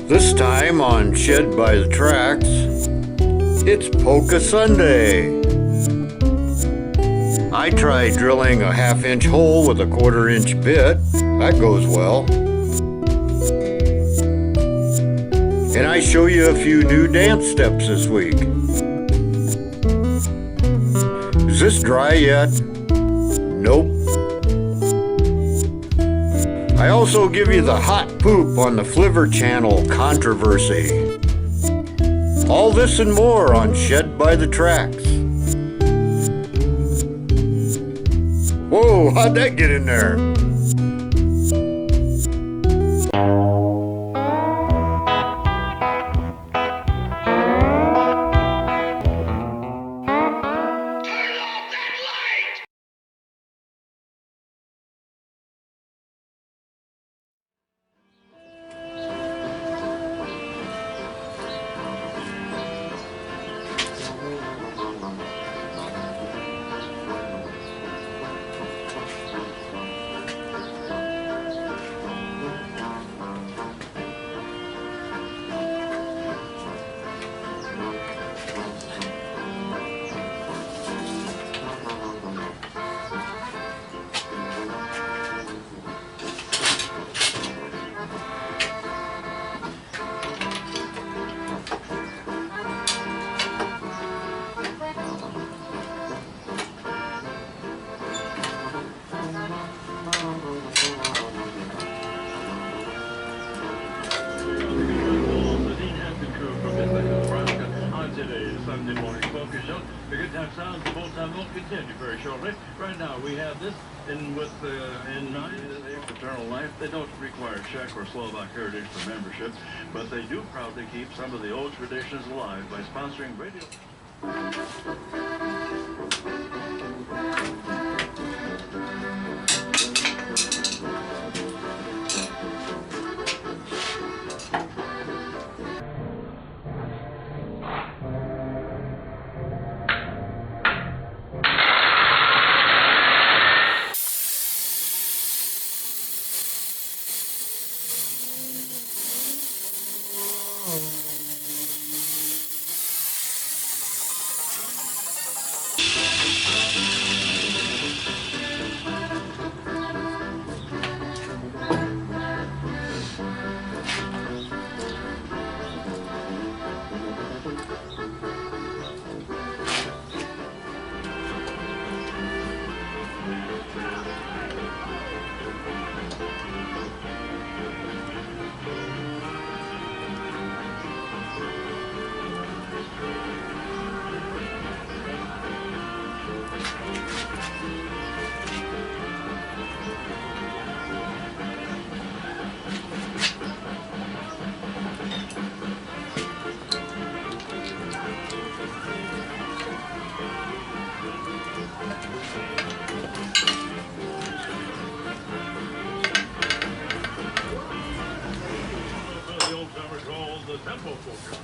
This time on Shed by the Tracks, it's Polka Sunday. I tried drilling a half-inch hole with a quarter-inch bit. That goes well. And I show you a few new dance steps this week. Is this dry yet? Nope. I also give you the hot poop on the Flivver Channel controversy. All this and more on Shed by the Tracks. Whoa, how'd that get in there? Sunday morning focus show. The good time sounds of old time will continue very shortly. Right now we have this in mind Eternal Life. They don't require Czech or Slovak heritage for membership, but they do proudly keep some of the old traditions alive by sponsoring radio. The tempo polka.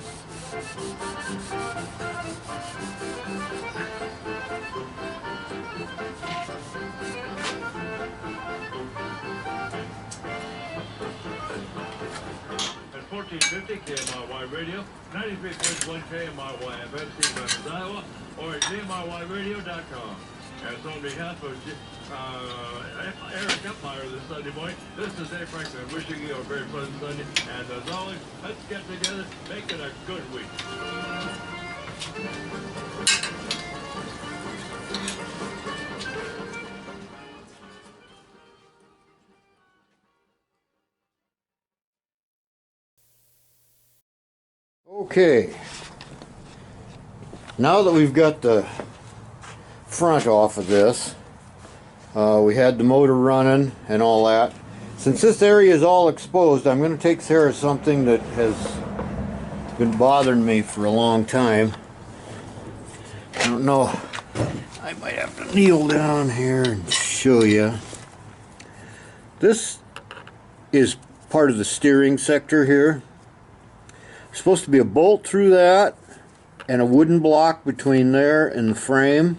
At 1450 KMRY Radio, 93.1 KMRY FM, Steve Rapids, Iowa, or at KMRYradio.com. And on behalf of Eric Empire this Sunday morning, this is Dave Franklin wishing you a very pleasant Sunday. And as always, let's get together, make it a good week. Okay, now that we've got the front off of this, we had the motor running and all that. Since this area is all exposed, I'm going to take care of something that has been bothering me for a long time. I don't know, I might have to kneel down here and show you. This is part of the steering sector here. There's supposed to be a bolt through that and a wooden block between there and the frame,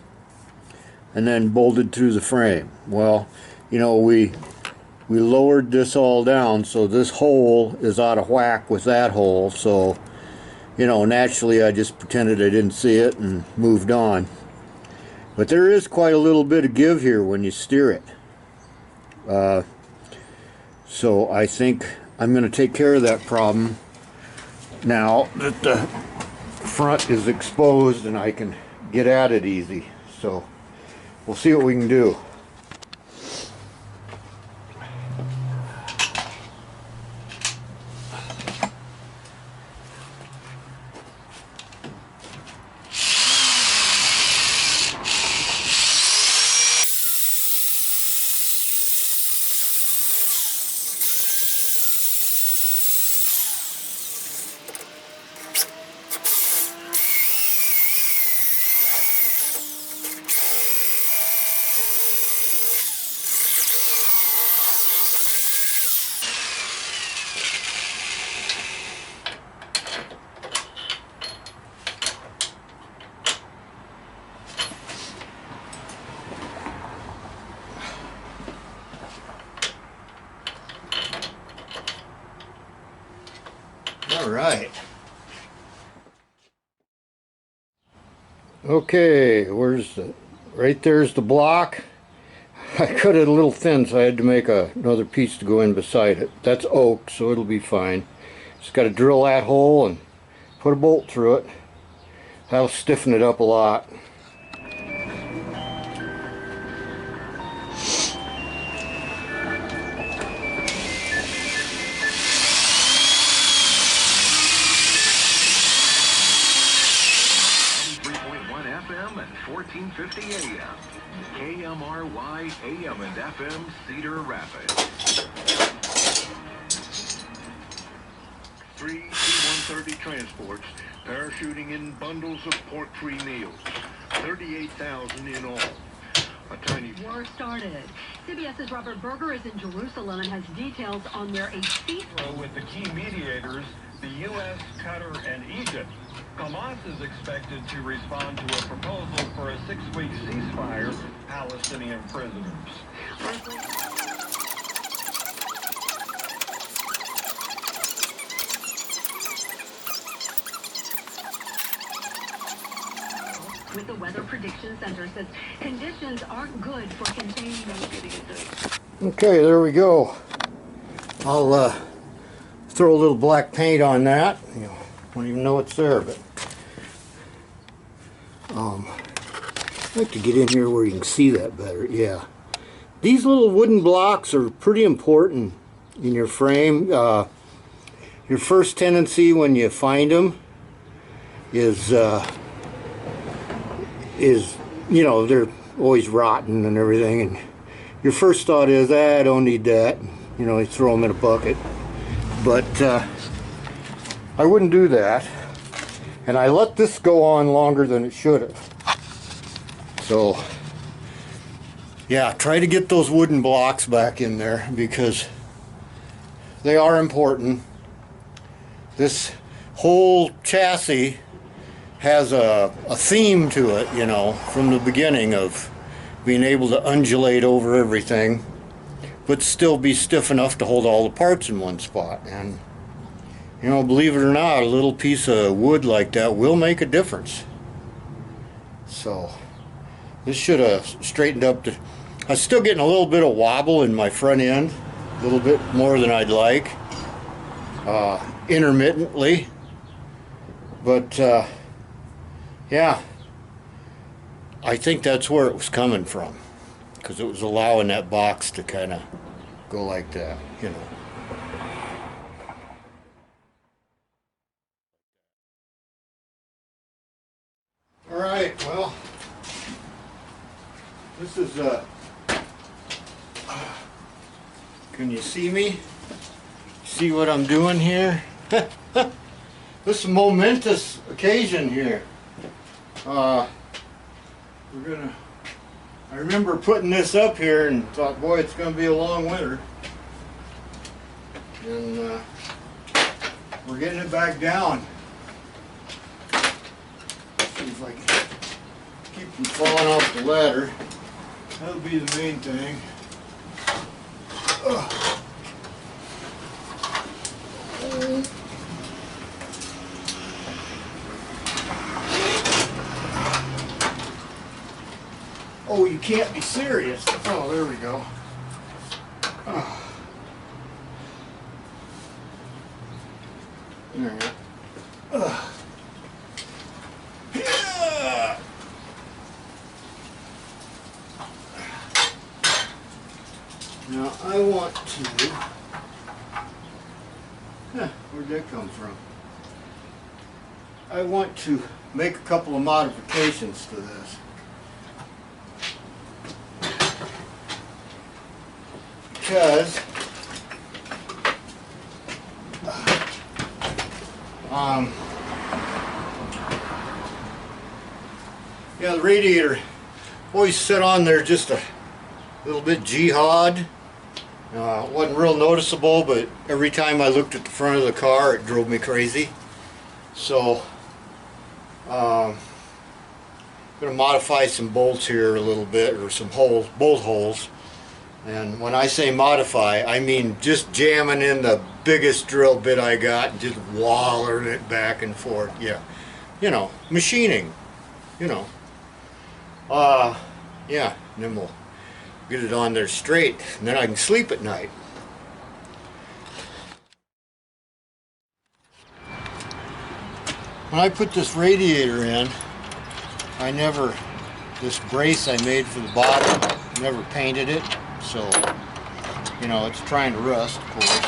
and then bolted through the frame. Well, you know, we we lowered this all down, so this hole is out of whack with that hole. So, you know, naturally I just pretended I didn't see it and moved on. But there is quite a little bit of give here when you steer it. So I think I'm going to take care of that problem now that the front is exposed and I can get at it easy. So we'll see what we can do. All right. Okay, where's the... Right there's the block. I cut it a little thin, so I had to make another piece to go in beside it. That's oak, so it'll be fine. Just got to drill that hole and put a bolt through it. That'll stiffen it up a lot. FM and 1450 AM. KMRY AM and FM Cedar Rapids. 3 C-130 transports parachuting in bundles of pork-free meals. 38,000 in all. A tiny war started. CBS's Robert Berger is in Jerusalem and has details on where a ceasefire with the key mediators, the U.S., Qatar, and Egypt. Hamas is expected to respond to a proposal for a 6-week ceasefire for Palestinian prisoners. With the Weather Prediction Center says conditions aren't good for containing Okay, there we go. I'll throw a little black paint on that. You know, don't even know it's there, but I'd like to get in here where you can see that better. Yeah, these little wooden blocks are pretty important in your frame. Your first tendency when you find them is you know, they're always rotten and everything, and your first thought is, I don't need that. You know, you throw them in a bucket. But I wouldn't do that, and I let this go on longer than it should have. So yeah, try to get those wooden blocks back in there because they are important. This whole chassis has a theme to it, you know, from the beginning, of being able to undulate over everything but still be stiff enough to hold all the parts in one spot. And you know, believe it or not, a little piece of wood like that will make a difference. So this should have straightened up. I'm still getting a little bit of wobble in my front end, a little bit more than I'd like, intermittently, but yeah, I think that's where it was coming from, because it was allowing that box to kind of go like that, you know. All right, well, this is can you see me? See what I'm doing here? This is a momentous occasion here. I remember putting this up here and thought, boy, it's going to be a long winter. And we're getting it back down. See if I can keep from falling off the ladder. That'll be the main thing. Oh, you can't be serious. Oh, there we go. All right. Yeah. Now I want to. Where'd that come from? I want to make a couple of modifications to this. Because yeah, the radiator always set on there just a little bit jihad. It wasn't real noticeable, but every time I looked at the front of the car, it drove me crazy. So I'm going to modify some bolts here a little bit, or some holes, bolt holes. And when I say modify, I mean just jamming in the biggest drill bit I got and just wallering it back and forth. Yeah, you know, machining, you know. Yeah, and then we'll get it on there straight, and then I can sleep at night. When I put this radiator in, this brace I made for the bottom, never painted it. So, you know, it's trying to rust, of course.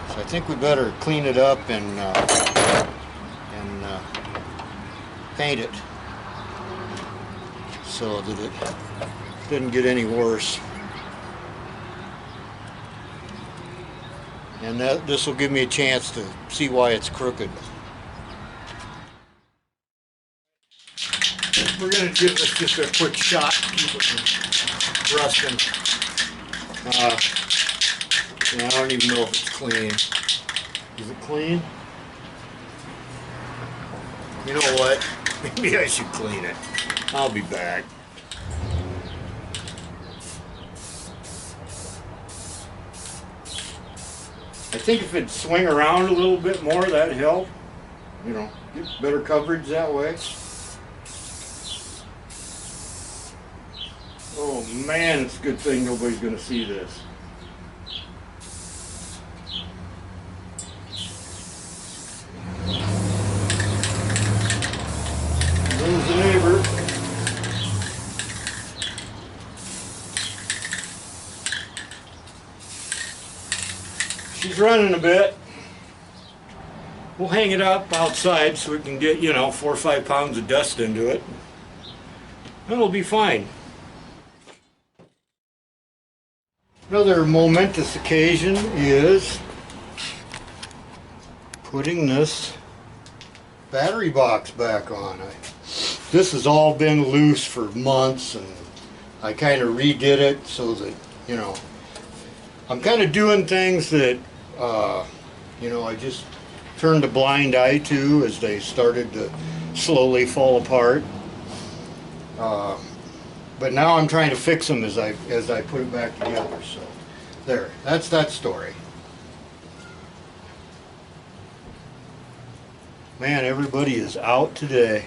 So I think we better clean it up and paint it so that it doesn't get any worse. And this will give me a chance to see why it's crooked. We're going to give this just a quick shot to keep it from rusting. I don't even know if it's clean. Is it clean? You know what? Maybe I should clean it. I'll be back. I think if it'd swing around a little bit more, that'd help. You know, get better coverage that way. Oh man, it's a good thing nobody's going to see this. There's the neighbor. She's running a bit. We'll hang it up outside so we can get, you know, 4 or 5 pounds of dust into it. And it'll be fine. Another momentous occasion is putting this battery box back on. This has all been loose for months, and I kind of redid it so that, you know, I'm kind of doing things that, you know, I just turned a blind eye to as they started to slowly fall apart. But now I'm trying to fix them as I put it back together. So there, that's that story. Man, everybody is out today.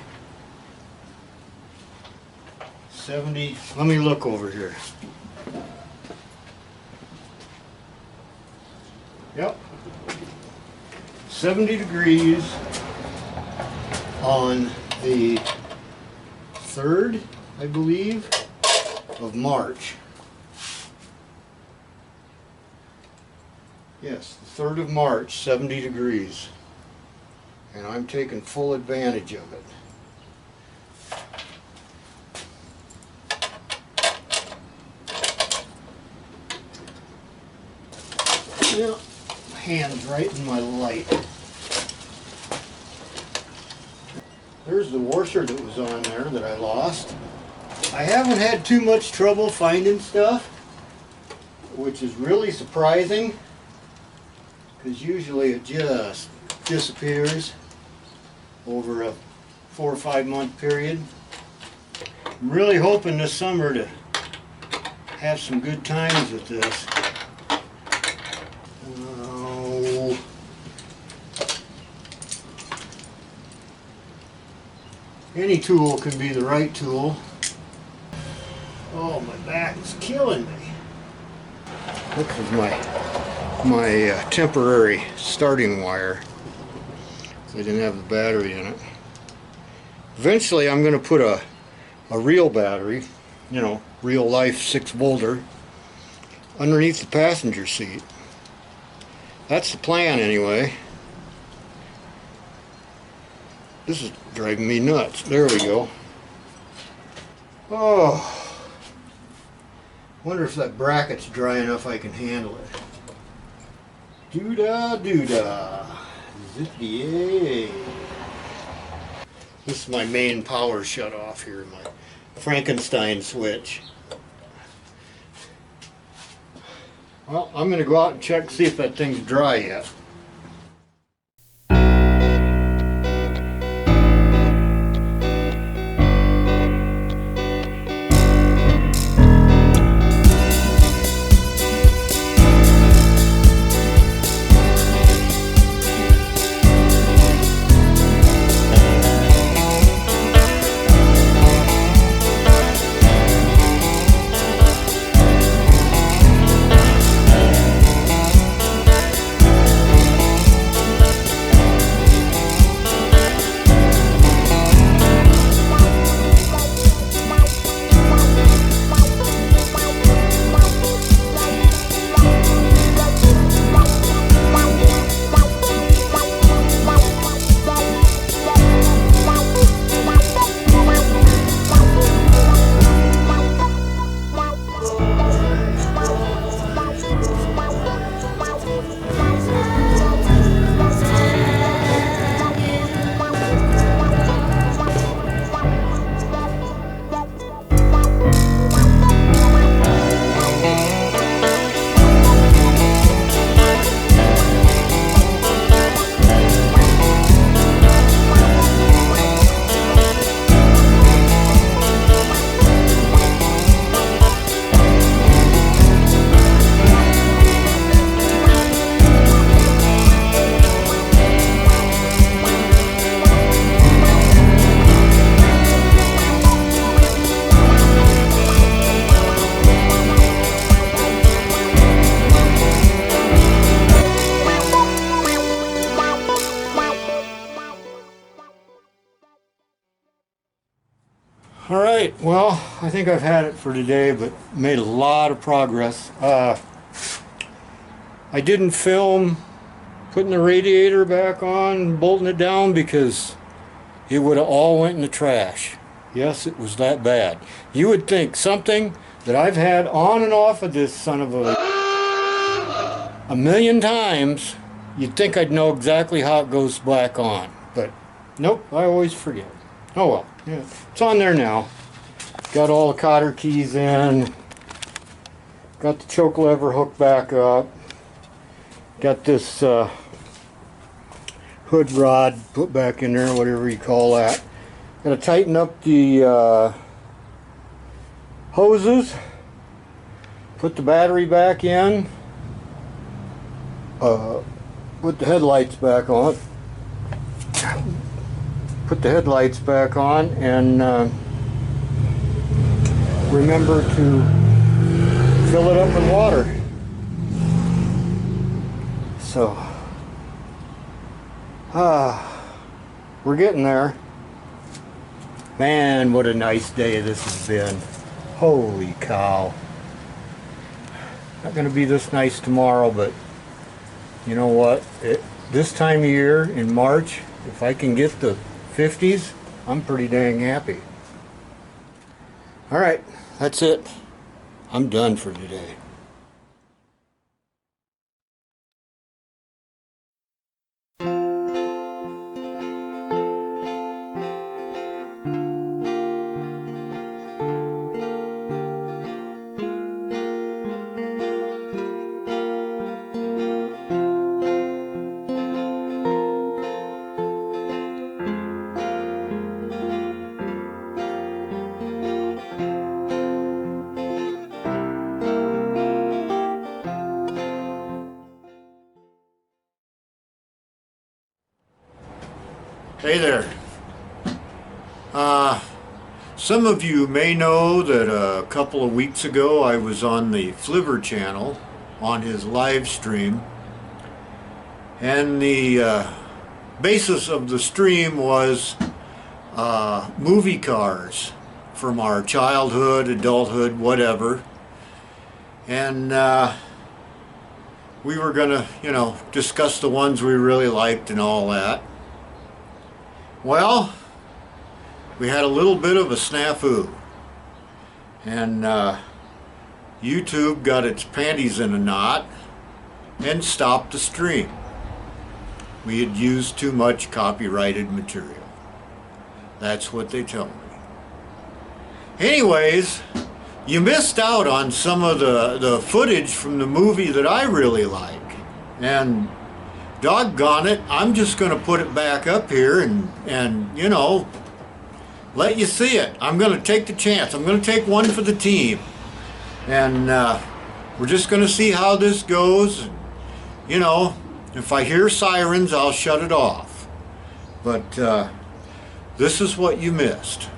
70, let me look over here. Yep. 70 degrees on the 3rd, I believe, of March. Yes, the 3rd of March, 70 degrees. And I'm taking full advantage of it. Yeah, my hand's right in my light. There's the washer that was on there that I lost. I haven't had too much trouble finding stuff, which is really surprising, because usually it just disappears over a 4 or 5 month period. I'm really hoping this summer to have some good times with this. Oh. Any tool can be the right tool. Oh, my back is killing me. This is my temporary starting wire. I didn't have the battery in it. Eventually I'm going to put a real battery, you know, real life 6-volter, underneath the passenger seat. That's the plan anyway. This is driving me nuts. There we go. Oh, wonder if that bracket's dry enough I can handle it. Doo-dah, doo-dah. Zippy. This is my main power shut off here, my Frankenstein switch. Well, I'm going to go out and check, see if that thing's dry yet. Alright, well, I think I've had it for today, but made a lot of progress. I didn't film putting the radiator back on, bolting it down, because it would have all went in the trash. Yes, it was that bad. You would think something that I've had on and off of this son of a million times, you'd think I'd know exactly how it goes back on. But nope, I always forget. Oh well, yeah, it's on there now. Got all the cotter keys in. Got the choke lever hooked back up. Got this hood rod put back in there, whatever you call that. Got to tighten up the hoses. Put the battery back in. Put the headlights back on. Put the headlights back on, and remember to fill it up with water. So, we're getting there. Man, what a nice day this has been. Holy cow. Not going to be this nice tomorrow, but you know what? This time of year, in March, if I can get the 50s, I'm pretty dang happy. Alright, that's it. I'm done for today. Hey there. Some of you may know that a couple of weeks ago I was on the Flivver channel on his live stream, and the basis of the stream was movie cars from our childhood, adulthood, whatever, and we were gonna, discuss the ones we really liked and all that. Well, we had a little bit of a snafu, and YouTube got its panties in a knot and stopped the stream. We had used too much copyrighted material. That's what they tell me. Anyways, you missed out on some of the footage from the movie that I really like, and doggone it, I'm just going to put it back up here and let you see it. I'm going to take the chance. I'm going to take one for the team. And we're just going to see how this goes. If I hear sirens, I'll shut it off. But this is what you missed.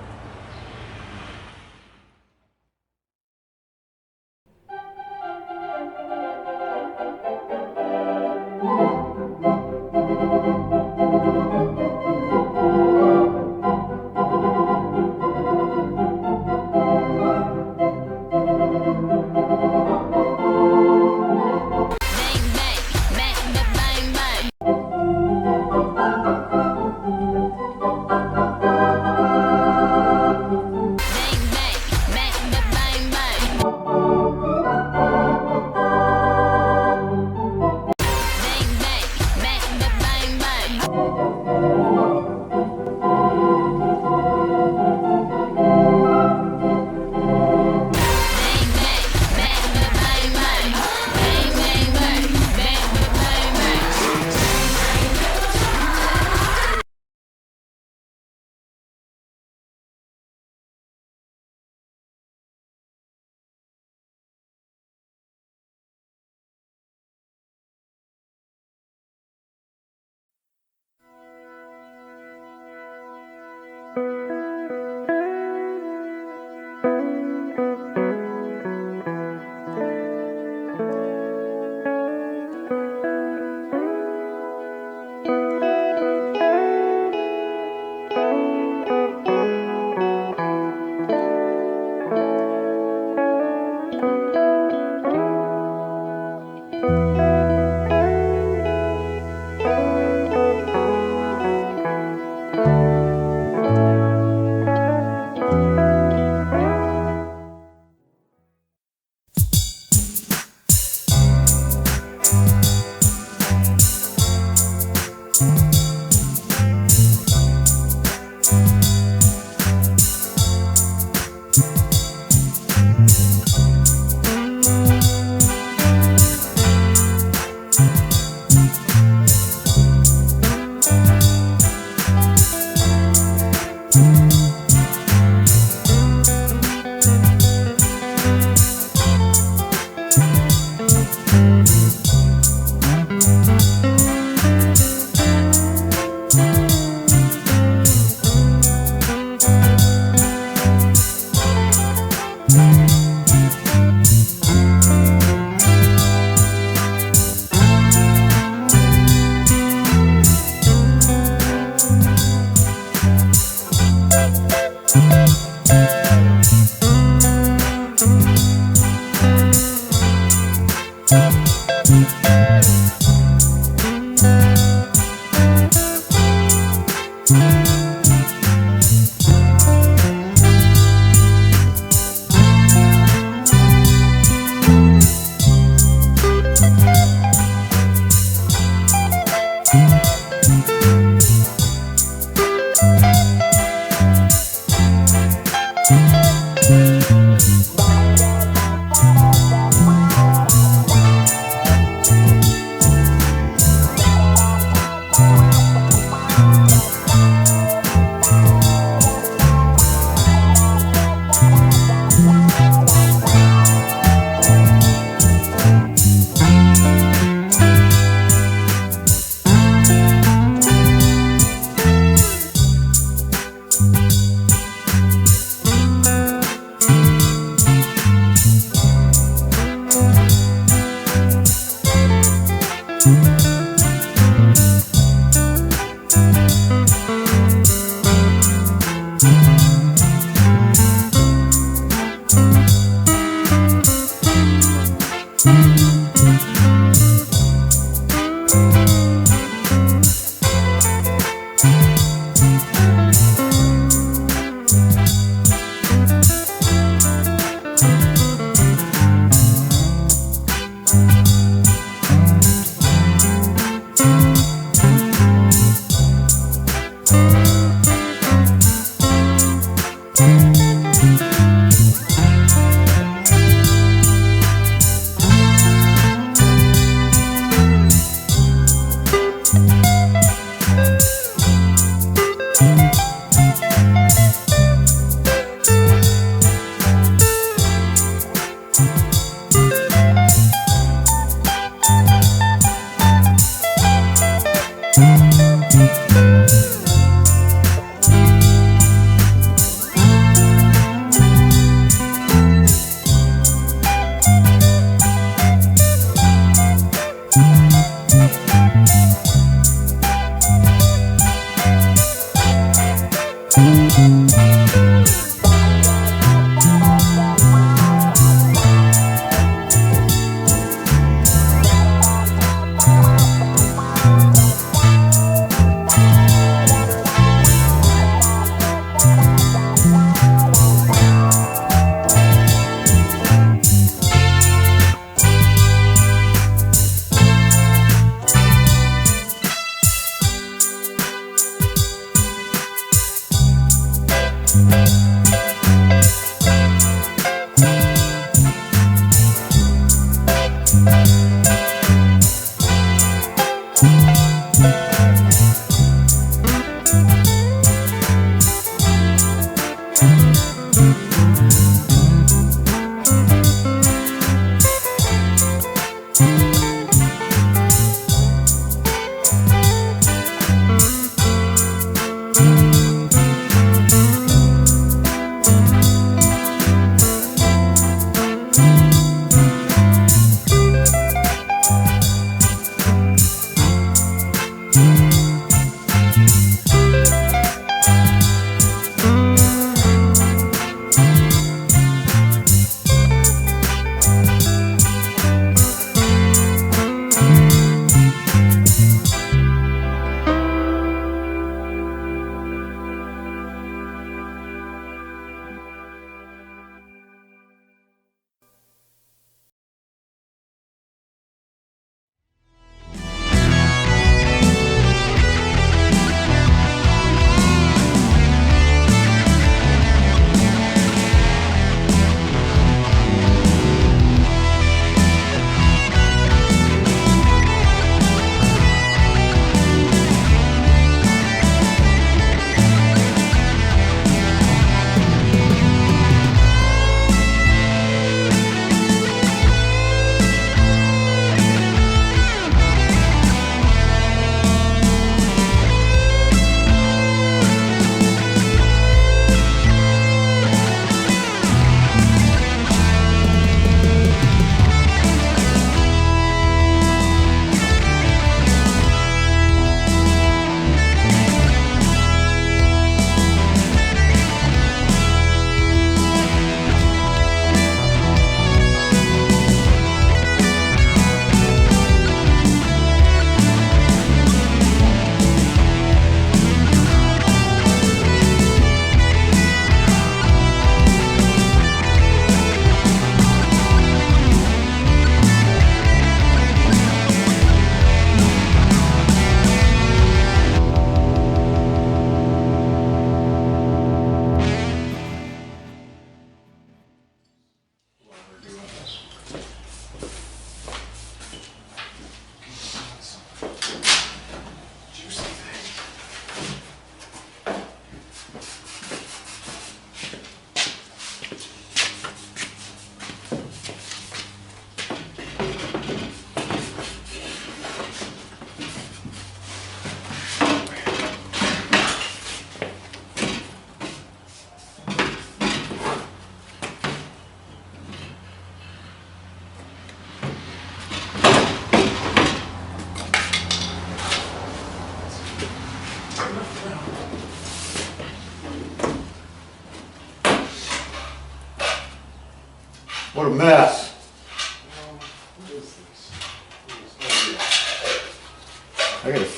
What a mess.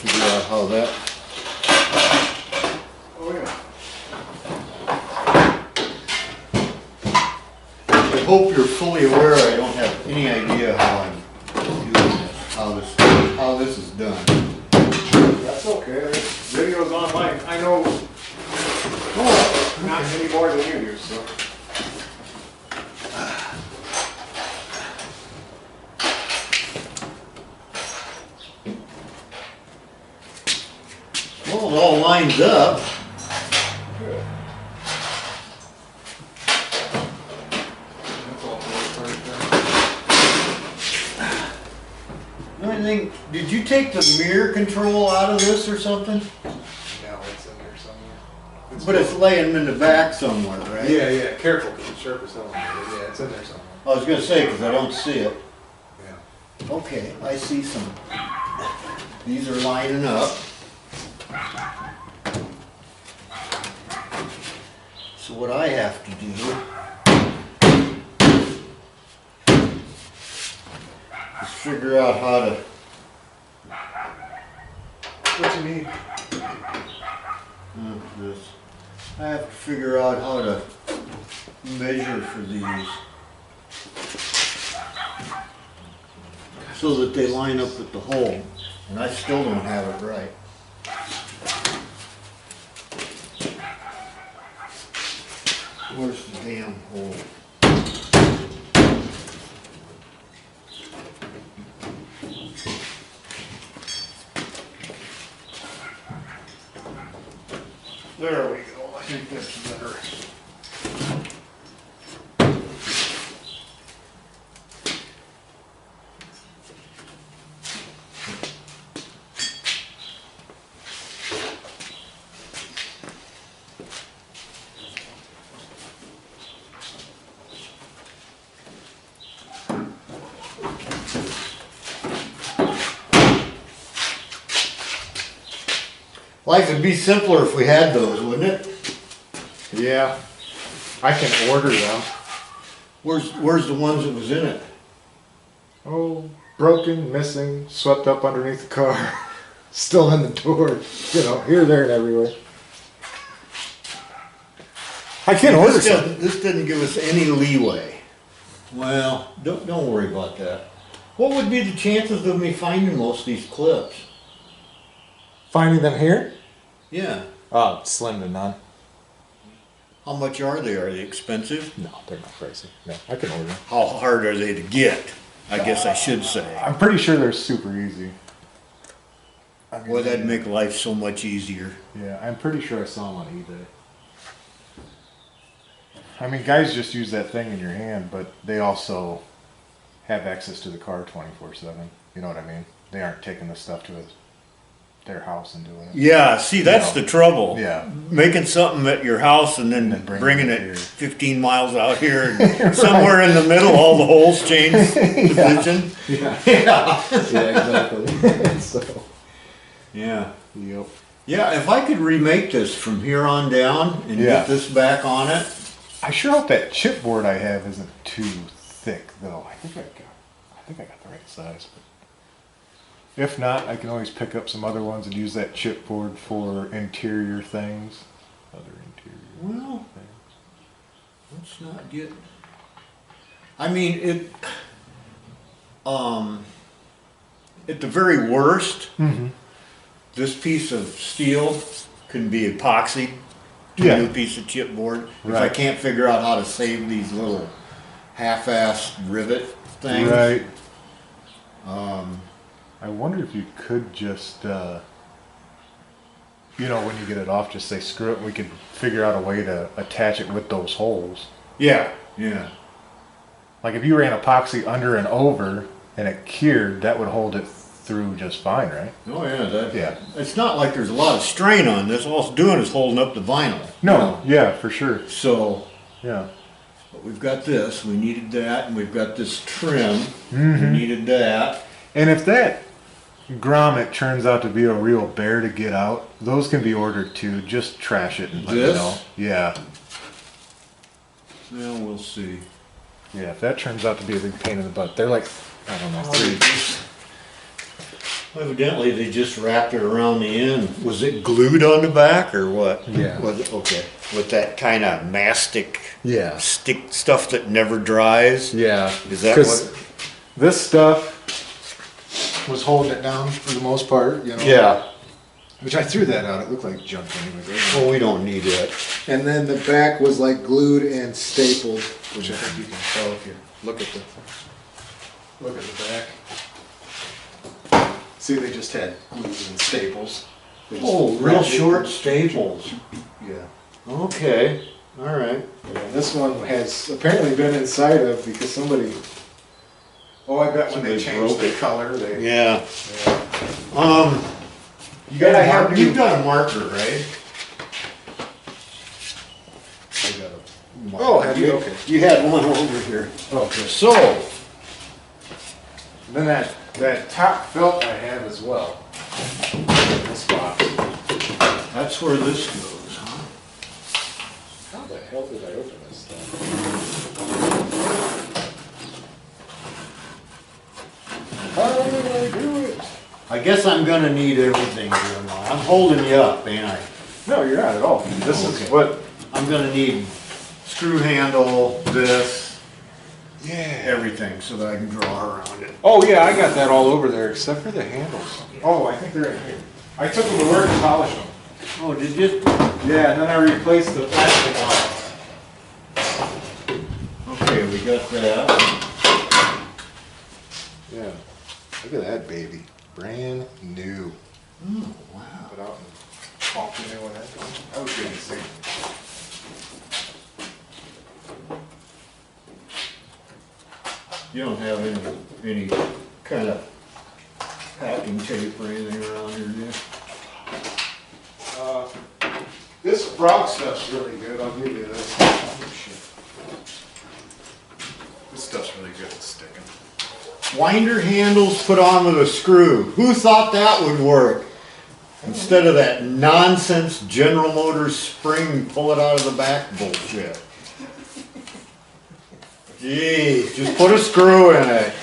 figure out how that. Oh yeah. I hope you're fully aware I don't have any idea how I'm doing this, how this is done. That's okay. There's videos online. I know not any more than you do, so. Well, it all lines up. Good. That's all for right there. The only thing, did you take the mirror control out of this or something? No, it's in there somewhere. But it's laying in the back somewhere, right? Yeah, careful because it's sharp as hell. Yeah, it's in there somewhere. I was gonna say, because I don't see it. Yeah. Okay, I see some. These are lining up. So what I have to do is figure out how to, What you need? this. I have to figure out how to measure for these so that they line up with the hole, and I still don't have it right. Where's the damn hole? There we go. I think that's better. Life would be simpler if we had those, wouldn't it? Yeah. I can order them. Where's the ones that was in it? Oh, broken, missing, swept up underneath the car. Still in the door. You know, here, there, and everywhere. I can order some. This didn't give us any leeway. Well, don't worry about that. What would be the chances of me finding most of these clips? Finding them here? Yeah. Oh, slim to none. How much are they? Are they expensive? No, they're not crazy. No, I can order them. How hard are they to get? I guess I should say. I'm pretty sure they're super easy. I mean, Boy, that'd make life so much easier. Yeah, I'm pretty sure I saw them on eBay. I mean, guys just use that thing in your hand, but they also have access to the car 24/7. You know what I mean? They aren't taking the stuff to their house and doing it. Yeah, see, that's No. the trouble. Yeah. Making something at your house and then And then bringing bringing it it here. 15 miles out here and somewhere in the middle, all the holes change position. Yeah, Yeah. yeah, exactly. So, Yeah. yep. Yeah, if I could remake this from here on down and Yeah. get this back on it. I sure hope that chipboard I have isn't too thick, though. I think I got the right size. But if not, I can always pick up some other ones and use that chipboard for interior things. Other interior Well, things. let's not get. I mean, at the very worst, this piece of steel can be epoxied to Yeah. a new piece of chipboard. If I Right. can't figure out how to save these little half-assed rivet things. Right. I wonder if you could just, when you get it off, just say screw it. We could figure out a way to attach it with those holes. Yeah, yeah. Like if you ran epoxy under and over and it cured, that would hold it through just fine, right? Oh yeah, Yeah. It's not like there's a lot of strain on this. All it's doing is holding up the vinyl. No, yeah, for sure. So, Yeah. but we've got this. We needed that, and we've got this trim. Mm-hmm. We needed that. And if that grommet turns out to be a real bear to get out, those can be ordered too. Just trash it and let me This? know. Yeah. Well, we'll see. Yeah, if that turns out to be a big pain in the butt, they're like, I don't know, three. Evidently, they just wrapped it around the end. Was it glued on the back or what? Yeah. Was it, okay. With that kind of mastic Yeah. stick stuff that never dries? Yeah. Is that 'Cause what? this stuff was holding it down for the most part, you know? Yeah. Which I threw that out. It looked like junk anyway. Well, we don't need it. And then the back was like glued and stapled, which I think you can tell if you look at the back. See, they just had glues and staples. They just Oh, real wrapped it- short staples. Yeah. Okay, all right. Yeah, this one has apparently been inside of because somebody. Oh, I bet when they Somebody changed broke the it. color, they. Yeah. Yeah. You got I have you've new- got a marker, right? I got a- Marker. Oh, have you? Okay. You had one over here. Okay. So, Then that top felt I have as well. In this box. that's where this goes, huh? How the hell did I open this thing? How did I do it? I guess I'm gonna need everything here now. I'm holding you up, ain't I? No, you're not at all. This is Okay. what. I'm gonna need screw handle, this, Yeah. everything, so that I can draw around it. Oh yeah, I got that all over there except for the handles. Oh, I think they're in here. I took them to work and polished them. Oh, did you? Yeah, and then I replaced the plastic one. Okay, we got that. Yeah. Look at that baby. Brand new. Oh, wow. Put out and talk to me when that was good to see. You don't have any kind of packing tape or anything around here, do you? This frog stuff's really good. I'll give you this. Oh, shit. This stuff's really good at sticking. Winder handles put on with a screw. Who thought that would work? Instead of that nonsense General Motors spring, pull it out of the back bullshit. Geez, just put a screw in it.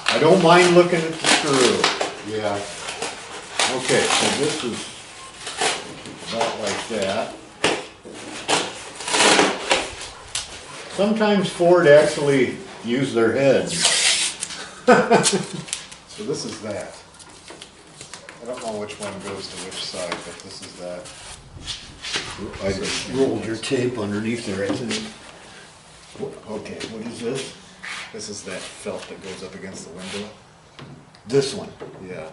I don't mind looking at the screw. Yeah. Okay, so this is about like that. Sometimes Ford actually use their heads. So this is that. I don't know which one goes to which side, but this is that. I just rolled your tape underneath there, I think. Okay, what is this? This is that felt that goes up against the window. This one. Yeah.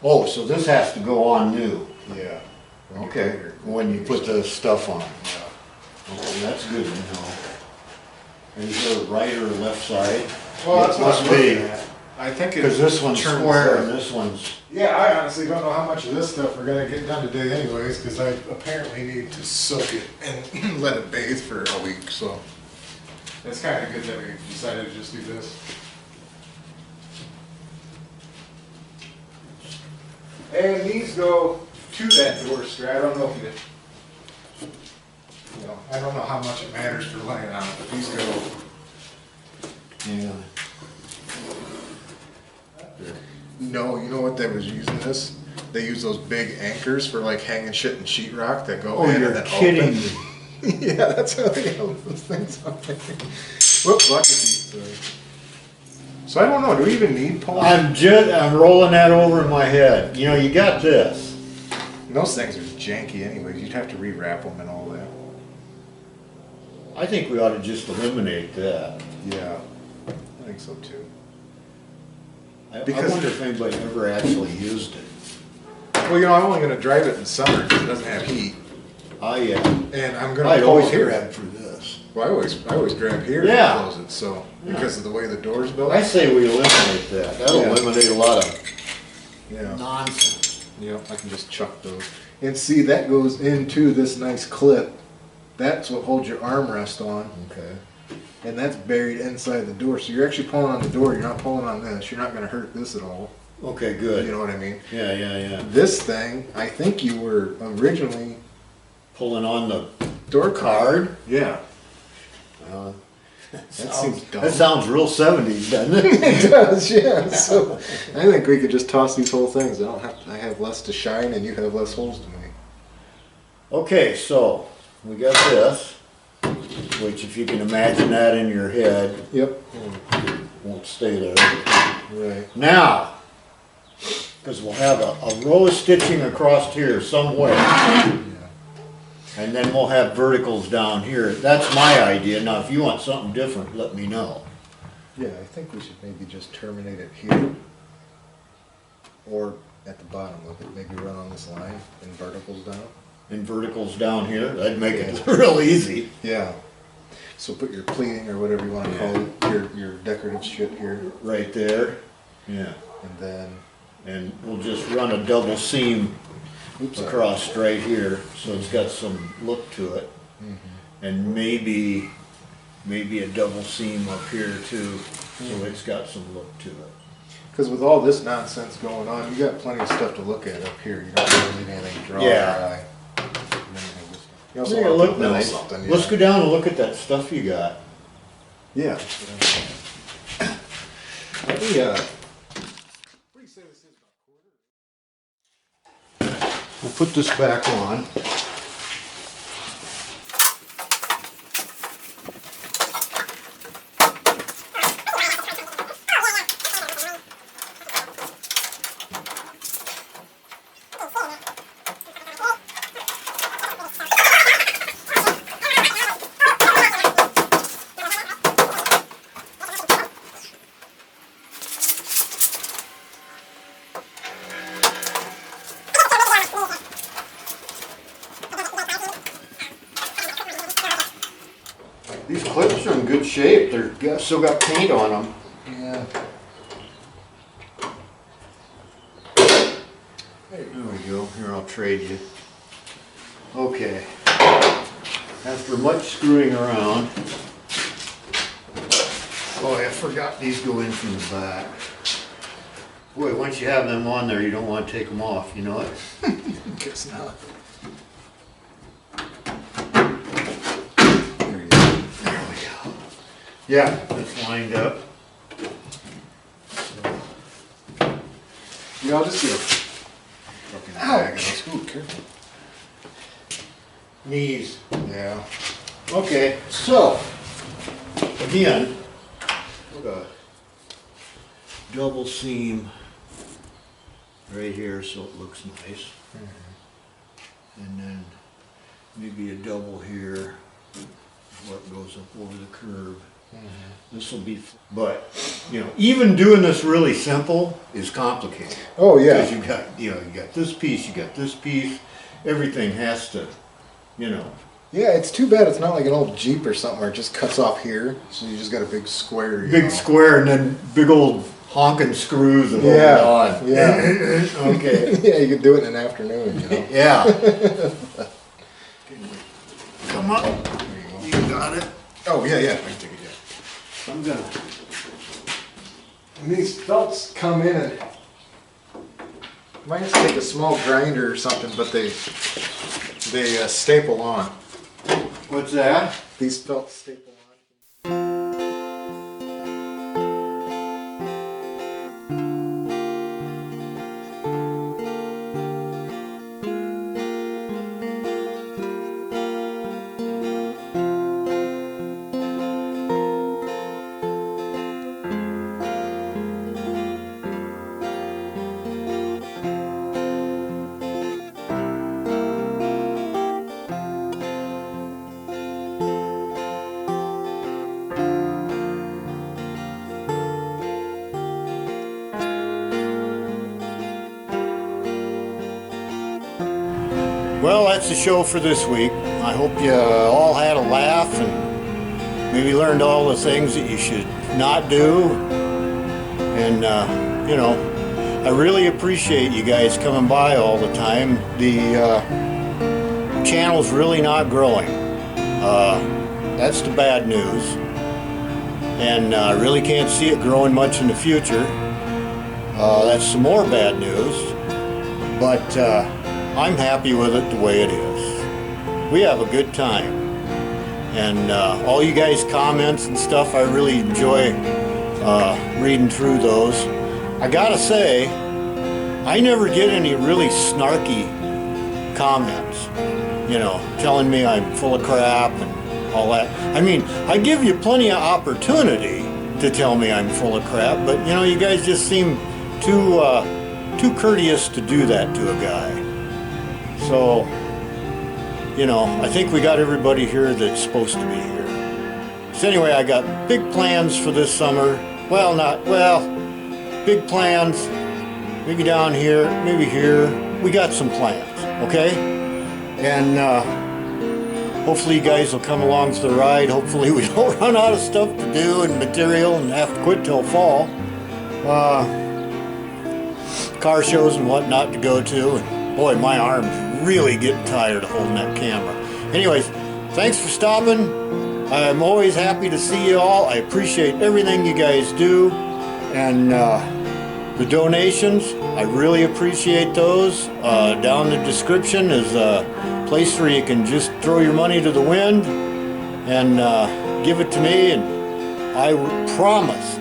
Oh, so this has to go on new. Yeah. Okay, when you put the stuff on. Yeah. Okay, that's good to know. Is there a right or left side? Well, that's It what must I'm be, looking at. I think it because this one's turns square up. and this one's, Yeah, I honestly don't know how much of this stuff we're gonna get done today anyways, because I apparently need to soak it and let it bathe for a week, so. It's kinda good that we decided to just do this. And these go to that door strap. I don't know if you know, I don't know how much it matters for laying on it, but these go. yeah. No, you know what they was using this? They use those big anchors for like hanging shit in sheetrock that go Oh, in and you're then kidding open. me. Yeah, that's how they have those things on there. Whoops, bucket seat, sorry. So I don't know, do we even need pulling? I'm rolling that over in my head. You know, you got this. Those things are janky anyways, you'd have to rewrap them and all that. I think we ought to just eliminate that. Yeah, I think so too. I Because- wonder if anybody ever actually used it. Well, you know, I'm only gonna drive it in summer because it doesn't have heat, Oh, yeah. and I'm gonna I'd pull always here. grab for this. Well, I always grab here Yeah. to close it, so, because of the way the door's built. I say we eliminate that. That'll Yeah. eliminate a lot of Yeah. nonsense. Yep, I can just chuck those. And see, that goes into this nice clip. That's what holds your armrest on, Okay. and that's buried inside the door. So you're actually pulling on the door, you're not pulling on this. You're not gonna hurt this at all. Okay, good. You know what I mean? Yeah, yeah, yeah. This thing, I think you were originally Pulling on the door card. Yeah. Uh, That seems dumb. That sounds real 70s, doesn't it? It does, yeah. So I think we could just toss these whole things. I have less to shine and you have less holes to make. Okay, so we got this, which if you can imagine that in your head, Yep. won't stay there. Right. Now, because we'll have a row of stitching across here somewhere, and then we'll have verticals down here. That's my idea. Now, if you want something different, let me know. Yeah, I think we should maybe just terminate it here. Or at the bottom of it, maybe run on this line and verticals down. And verticals down here, that'd make it real easy. Yeah. So put your pleating or whatever you want to call it, your decorative shit here, Right there, yeah. and then And we'll just run a double seam oops, across straight here, so it's got some look to it. And maybe a double seam up here too, so it's got some look to it. because with all this nonsense going on, you got plenty of stuff to look at up here. You don't really need anything to draw Yeah. your eye. You also Make it want to look build nice. something, yeah. Let's go down and look at that stuff you got. Yeah. Let me, what do you say this is, about a quarter? We'll put this back on. These clips are in good shape. They're still got paint on them. Yeah. There we go. Here, I'll trade you. Okay. After much screwing around. Oh, I forgot these go in from the back. Boy, once you have them on there, you don't want to take them off, you know it? Guess not. There we go. Yeah, that's lined up. Yeah, I'll just do a fucking bag of those. Ooh, careful. Knees. Yeah. Okay, so, again, put a double seam right here so it looks nice. And then maybe a double here where it goes up over the curve. This will be, but, you know, even doing this really simple is complicated. Oh, yeah. Because you got this piece, you got this piece, everything has to, you know. Yeah, it's too bad it's not like an old Jeep or something where it just cuts off here, so you just got a big square. You Big know. square and then big old honking screws that Yeah, hold on. yeah. Okay. Yeah, you could do it in an afternoon, you know. Yeah. Come up. You got it. Oh, yeah, yeah. I can take it, yeah. I'm gonna. And these felts come in and might have to take a small grinder or something, but they staple on. What's that? These felts staple on. Well, that's the show for this week. I hope you all had a laugh and maybe learned all the things that you should not do. And, you know, I really appreciate you guys coming by all the time. The channel's really not growing. That's the bad news. And I really can't see it growing much in the future. That's some more bad news. But I'm happy with it the way it is. We have a good time. And all you guys' comments and stuff, I really enjoy reading through those. I gotta say, I never get any really snarky comments, you know, telling me I'm full of crap and all that. I mean, I give you plenty of opportunity to tell me I'm full of crap, but you know, you guys just seem too courteous to do that to a guy. So, you know, I think we got everybody here that's supposed to be here. So anyway, I got big plans for this summer. Big plans. Maybe down here, maybe here. We got some plans, okay? And hopefully you guys will come along for the ride. Hopefully we don't run out of stuff to do and material and have to quit till fall. Car shows and whatnot to go to. And boy, my arm's really getting tired of holding that camera. Anyways, thanks for stopping. I'm always happy to see you all. I appreciate everything you guys do. And the donations, I really appreciate those. Down in the description is a place where you can just throw your money to the wind and give it to me, and I promise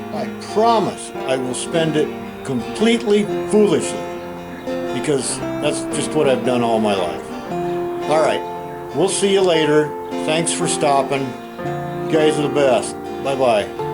I will spend it completely foolishly, because that's just what I've done all my life. All right, we'll see you later. Thanks for stopping. You guys are the best. Bye-bye.